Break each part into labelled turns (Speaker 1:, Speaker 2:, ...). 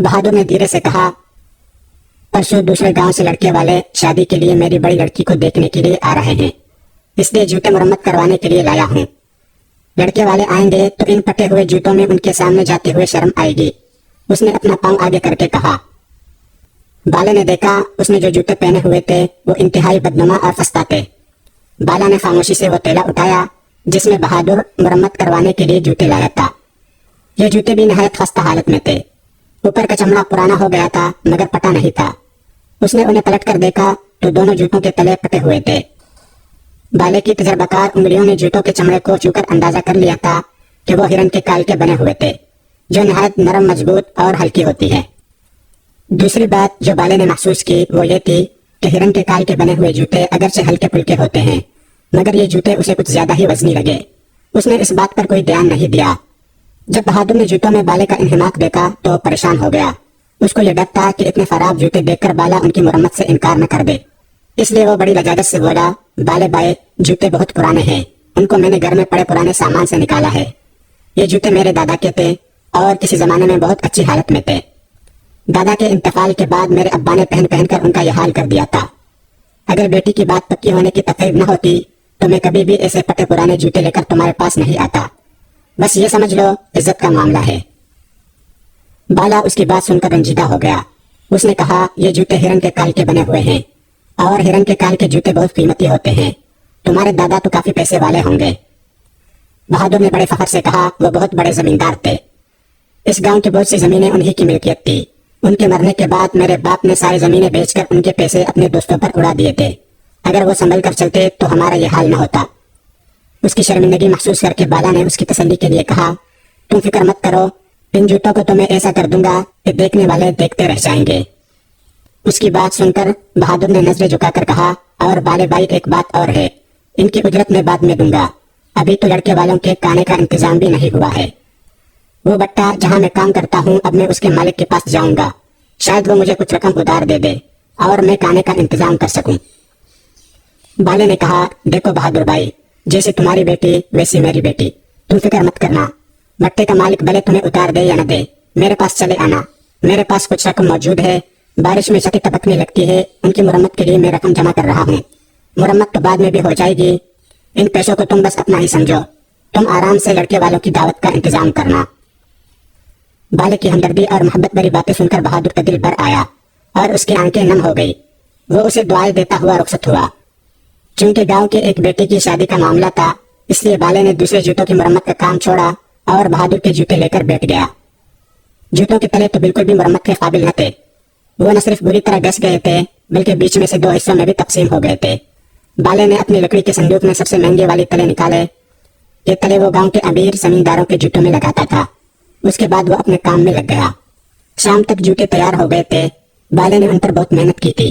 Speaker 1: بہادر نے دھیرے سے کہا، پرسوں دوسرے گاؤں سے لڑکے والے شادی کے لیے میری بڑی لڑکی کو دیکھنے کے لیے آ رہے ہیں، اس لیے جوتے مرمت کروانے کے لیے لایا ہوں۔ لڑکے والے آئیں گے تو ان پٹے ہوئے جوتوں میں ان کے سامنے جاتے ہوئے شرم آئے گی۔ اس نے اپنا پاؤں آگے کر کے کہا۔ بالے نے دیکھا اس نے جو جوتے پہنے ہوئے تھے وہ انتہائی بدنما اور خستہ تھے۔ بالا نے خاموشی سے وہ تیلا اٹھایا جس میں بہادر مرمت کروانے کے لیے جوتے لایا تھا۔ یہ جوتے بھی نہایت خستہ حالت میں تھے، اوپر کا چمڑا پرانا ہو گیا تھا مگر پٹا نہیں تھا۔ اس نے انہیں پلٹ کر دیکھا تو دونوں جوتوں کے تلے پٹے ہوئے تھے۔ بالے کی تجربہ کار انگلیوں نے جوتوں کے چمڑے کو چھو کر اندازہ کر لیا تھا کہ وہ ہرن کے کال کے بنے ہوئے تھے، جو نہایت نرم، مضبوط اور ہلکی ہوتی ہے۔ دوسری بات جو بالے نے محسوس کی وہ یہ تھی کہ ہرن کے کال کے بنے ہوئے جوتے اگرچہ ہلکے پھلکے ہوتے ہیں مگر یہ جوتے اسے کچھ زیادہ ہی وزنی لگے۔ اس نے اس بات پر کوئی دھیان نہیں دیا۔ جب بہادر نے جوتوں میں بالے کا انہماک دیکھا تو پریشان ہو گیا۔ اس کو یہ ڈر تھا کہ اتنے خراب جوتے دیکھ کر بالا ان کی مرمت سے انکار نہ کر دے، اس لیے وہ بڑی لجاجت سے بولا، بالے بھائی جوتے بہت پرانے ہیں، ان کو میں نے گھر میں پڑے پرانے سامان سے نکالا ہے۔ یہ جوتے میرے دادا کے تھے اور کسی زمانے میں بہت اچھی حالت میں تھے۔ دادا کے انتقال کے بعد میرے ابا نے پہن پہن کر ان کا یہ حال کر دیا تھا۔ اگر بیٹی کی بات پکی ہونے کی تقریب نہ ہوتی تو میں کبھی بھی ایسے پٹے پرانے جوتے لے کر تمہارے پاس نہیں آتا۔ بس یہ سمجھ لو عزت کا معاملہ ہے۔ بالا اس کی بات سن کر رنجیدہ ہو گیا۔ اس نے کہا، یہ جوتے ہرن کے کال کے بنے ہوئے ہیں اور ہرن کے کال کے جوتے بہت قیمتی ہوتے ہیں، تمہارے دادا تو کافی پیسے والے ہوں گے۔ بہادر نے بڑے فخر سے کہا، وہ بہت بڑے زمیندار تھے، اس گاؤں کی بہت سی زمینیں انہی کی ملکیت تھی۔ ان کے مرنے کے بعد میرے باپ نے ساری زمینیں بیچ کر ان کے پیسے اپنے دوستوں پر اڑا دیے تھے۔ اگر وہ سنبھل کر چلتے تو ہمارا یہ حال نہ ہوتا۔ اس کی شرمندگی محسوس کر کے بالا نے اس کی تسلی کے لیے کہا، تم فکر مت کرو، ان جوتوں کو تو میں ایسا کر دوں گا کہ دیکھنے والے دیکھتے رہ جائیں گے۔ اس کی بات سن کر بہادر نے نظریں جھکا کر کہا، اور بالے بھائی ایک بات اور ہے، ان کی اجرت میں بعد میں دوں گا، ابھی تو لڑکے والوں کے کھانے کا انتظام بھی نہیں ہوا ہے۔ وہ بٹا جہاں میں کام کرتا ہوں اب میں اس کے مالک کے پاس جاؤں گا، شاید وہ مجھے کچھ رقم ادھار دے دے اور میں کھانے کا انتظام کر سکوں۔ بالے نے کہا، دیکھو بہادر بھائی، جیسے تمہاری بیٹی ویسی میری بیٹی، تم فکر مت کرنا، بٹے کا مالک بھلے تمہیں اتار دے یا نہ دے، میرے پاس چلے آنا، میرے پاس کچھ رقم موجود ہے، بارش میں چھتیں ٹپکنے لگتی ہے، ان کی مرمت کے لیے میں رقم جمع کر رہا ہوں، مرمت تو بعد میں بھی ہو جائے گی، ان پیسوں کو تم بس اپنا ہی سمجھو، تم آرام سے لڑکے والوں کی دعوت کا انتظام کرنا۔ بالے کی ہمدردی اور محبت بھری باتیں سن کر بہادر کا دل بھر آیا اور اس کی آنکھیں نم ہو گئی۔ وہ اسے دعائیں دیتا ہوا رخصت ہوا۔ چونکہ گاؤں کے ایک بیٹے کی شادی کا معاملہ تھا اس لیے بالے نے دوسرے جوتوں کی مرمت کا کام چھوڑا اور بہادر کے جوتے لے کر بیٹھ گیا۔ جوتوں کے تلے تو بالکل بھی مرمت کے قابل نہ تھے، وہ نہ صرف بری طرح گھس گئے تھے بلکہ بیچ میں سے دو حصوں میں بھی تقسیم ہو گئے تھے۔ بالے نے اپنی لکڑی کے صندوق میں سب سے مہنگے والے تلے نکالے۔ یہ تلے وہ گاؤں کے امیر زمینداروں کے جوتوں میں لگاتا تھا۔ اس کے بعد وہ اپنے کام میں لگ گیا۔ شام تک جوتے تیار ہو گئے تھے۔ بالے نے ان پر بہت محنت کی تھی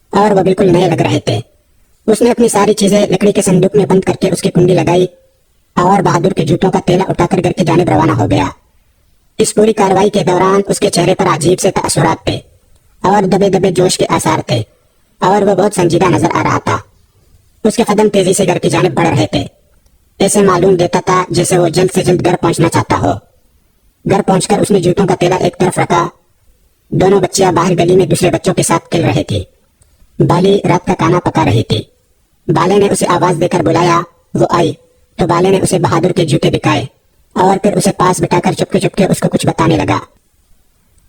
Speaker 1: اور وہ بالکل نئے لگ رہے تھے۔ اس نے اپنی ساری چیزیں لکڑی کے صندوق میں بند کر کے اس کی کنڈی لگائی اور بہادر کے جوتوں کا تیلا اٹھا کر گھر کی جانب روانہ ہو گیا۔ اس پوری کارروائی کے دوران اس کے چہرے پر عجیب سے تاثرات تھے اور دبے دبے جوش کے آثار تھے اور وہ بہت سنجیدہ نظر آ رہا تھا۔ اس کے قدم تیزی سے گھر کی جانب بڑھ رہے تھے، ایسے معلوم دیتا تھا جیسے وہ جلد سے جلد گھر پہنچنا چاہتا ہو۔ گھر پہنچ کر اس نے جوتوں کا تیلا ایک طرف رکھا۔ دونوں بچیاں باہر گلی میں دوسرے بچوں کے ساتھ کھیل رہی تھی۔ بالی رات کا کھانا پکا رہی تھی۔ بالے نے اسے آواز دے کر بلایا، وہ آئی تو بالے نے اسے بہادر کے جوتے دکھائے اور پھر اسے پاس بٹھا کر چپکے چپکے اس کو کچھ بتانے لگا۔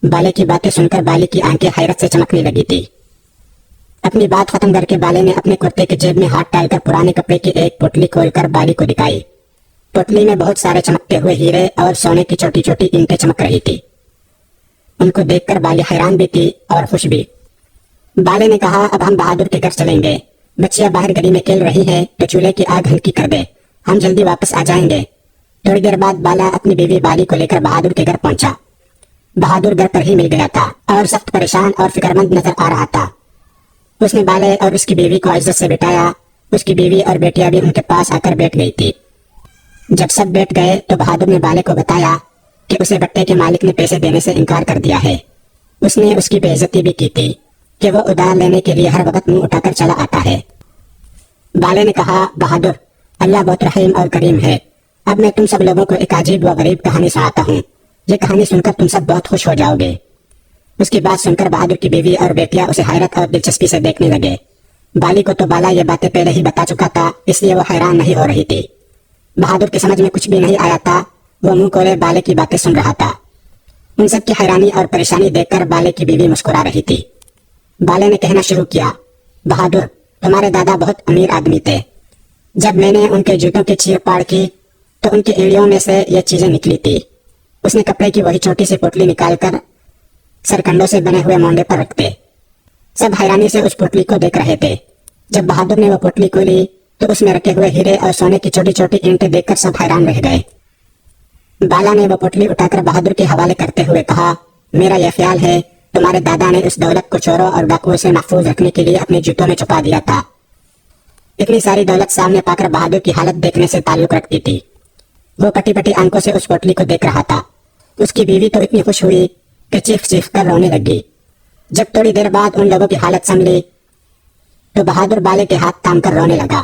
Speaker 1: بالے کی باتیں سن کر بالی کی آنکھیں حیرت سے چمکنے لگی تھی۔ اپنی بات ختم کر کے بالے نے اپنے کرتے کے جیب میں ہاتھ ڈال کر پرانے کپڑے کی ایک پوٹلی کھول کر بالی کو دکھائی۔ پوٹلی میں بہت سارے چمکتے ہوئے ہیرے اور سونے کی چھوٹی چھوٹی اینٹیں چمک رہی تھی۔ ان کو دیکھ کر بالی حیران بھی تھی اور خوش بھی۔ بالے نے کہا، اب ہم بہادر کے گھر چلیں گے، بچیاں باہر گلی میں کھیل رہی ہے تو چولہے کی آگ ہلکی کر دے، ہم جلدی واپس آ جائیں گے۔ تھوڑی دیر بعد بالا اپنی بیوی بالی کو لے کر بہادر کے گھر پہنچا۔ بہادر گھر پر ہی مل گیا تھا اور سخت پریشان اور فکر مند نظر آ رہا تھا۔ اس نے بالے اور اس کی بیوی کو عزت سے بٹھایا۔ اس کی بیوی اور بیٹیاں بھی ان کے پاس آ کر بیٹھ گئی تھی۔ جب سب بیٹھ گئے تو بہادر نے بالے کو بتایا کہ اسے بٹے کے مالک نے پیسے دینے سے انکار کر دیا ہے۔ اس نے اس کی بے عزتی بھی کی تھی کہ وہ ادھار لینے کے لیے ہر وقت منہ اٹھا کر چلا آتا ہے۔ بالے نے کہا، بہادر، اللہ بہت رحیم اور کریم ہے، اب میں تم سب لوگوں کو ایک عجیب و غریب کہانی سناتا ہوں۔ یہ کہانی سن کر تم سب بہت خوش ہو جاؤ گے۔ اس کی بات سن کر بہادر کی بیوی اور بیٹیاں اسے حیرت اور دلچسپی سے دیکھنے لگے۔ بالی کو تو بالا یہ باتیں پہلے ہی بتا چکا تھا، اس لیے وہ حیران نہیں ہو رہی تھی۔ بہادر کی سمجھ میں کچھ بھی نہیں آیا تھا، وہ منہ کھولے بالے کی باتیں سن رہا تھا۔ ان سب کی حیرانی اور پریشانی دیکھ کر بالے کی بیوی مسکرا رہی تھی۔ بالے نے کہنا شروع کیا، بہادر تمہارے دادا بہت امیر آدمی تھے۔ جب میں نے ان کے جوتوں کی چیر پاڑ کی تو ان کی ایڑیوں میں سے یہ چیزیں نکلی تھی۔ اس نے کپڑے کی وہی چھوٹی سی پوٹلی نکال کر سرکنڈوں سے بنے ہوئے مونڈے پر رکھتے۔ سب حیرانی سے اس پوٹلی کو دیکھ رہے تھے۔ جب بہادر نے وہ پوٹلی کھولی تو اس میں رکھے ہوئے ہیرے اور سونے کی چھوٹی چھوٹی اینٹیں دیکھ کر سب حیران رہ گئے۔ بالا نے وہ پوٹلی اٹھا کر بہادر کے حوالے کرتے ہوئے کہا، میرا یہ خیال ہے تمہارے دادا نے اس دولت کو چوروں اور ڈاکوؤں سے محفوظ رکھنے کے لیے اپنے جوتوں میں چھپا دیا تھا۔ اتنی ساری دولت سامنے پا کر بہادر کی حالت دیکھنے سے تعلق رکھتی تھی۔ وہ پٹی پٹی آنکھوں سے اس پوٹلی کو دیکھ رہا تھا۔ اس کی بیوی تو اتنی خوش ہوئی کہ چیخ چیخ کر رونے لگی۔ جب تھوڑی دیر بعد ان لوگوں کی حالت سنبھلی تو بہادر بالے کے ہاتھ تھام کر رونے لگا۔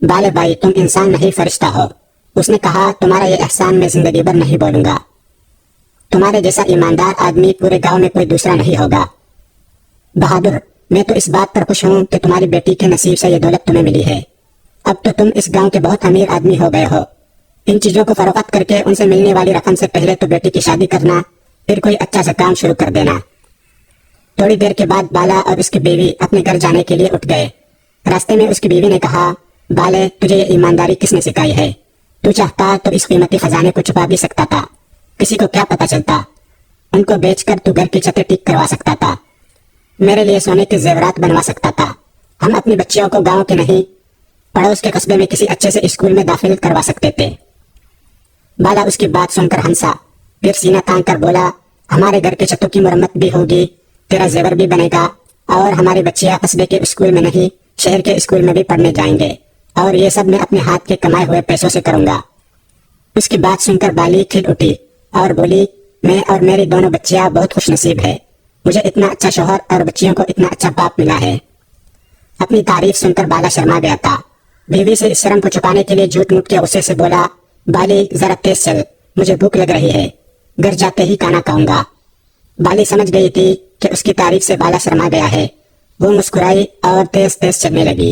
Speaker 1: بالے بھائی تم انسان نہیں فرشتہ ہو، اس نے کہا، تمہارا یہ احسان میں زندگی بھر نہیں بولوں گا۔ تمہارے جیسا ایماندار آدمی پورے گاؤں میں کوئی دوسرا نہیں ہوگا۔ بہادر میں تو اس بات پر خوش ہوں کہ تمہاری بیٹی کے نصیب سے یہ دولت تمہیں ملی ہے۔ اب تو تم اس گاؤں کے بہت امیر آدمی ہو گئے ہو۔ ان چیزوں کو فروخت کر کے ان سے ملنے والی رقم سے پہلے تو بیٹی کی شادی کرنا، پھر کوئی اچھا سا کام شروع کر دینا۔ تھوڑی دیر کے بعد بالا اور اس کی بیوی اپنے گھر جانے کے لیے اٹھ گئے۔ راستے میں اس کی بیوی نے کہا، بالے تجھے یہ ایمانداری کس نے سکھائی ہے؟ تو چاہتا تو اس قیمتی خزانے کو چھپا بھی سکتا تھا، کسی کو کیا پتا چلتا؟ ان کو بیچ کر تو گھر کی چھتیں ٹھیک کروا سکتا تھا، میرے لیے سونے کے زیورات بنوا سکتا تھا، ہم اپنی بچیوں کو گاؤں کے نہیں پڑوس کے قصبے میں کسی اچھے سے اسکول میں داخل کروا سکتے تھے۔ بالا اس کی بات سن کر ہنسا، پھر سینہ تان کر بولا، ہمارے گھر کے چھتوں کی مرمت بھی ہوگی، تیرا زیور بھی بنے گا، اور ہماری بچیاں قصبے کے اسکول میں نہیں شہر کے اسکول میں بھی پڑھنے جائیں گے، اور یہ سب میں اپنے ہاتھ کے کمائے ہوئے پیسوں سے کروں گا۔ اس کی بات سن کر بالی کھل اٹھی اور بولی، میں اور میری دونوں بچیاں بہت خوش نصیب ہے، مجھے اتنا اچھا شوہر اور بچیوں کو اتنا اچھا باپ ملا ہے۔ اپنی تعریف سن کر بالا شرما گیا تھا۔ بیوی سے اس شرم کو چھپانے کے لیے جھوٹ موٹ کے غصے سے بولا، بالی ذرا تیز چل، مجھے بھوک لگ رہی ہے، گھر جاتے ہی کھانا کھاؤں گا۔ بالی سمجھ گئی تھی کہ اس کی تعریف سے بالا شرما گیا ہے۔ وہ مسکرائی اور تیز تیز چلنے لگی۔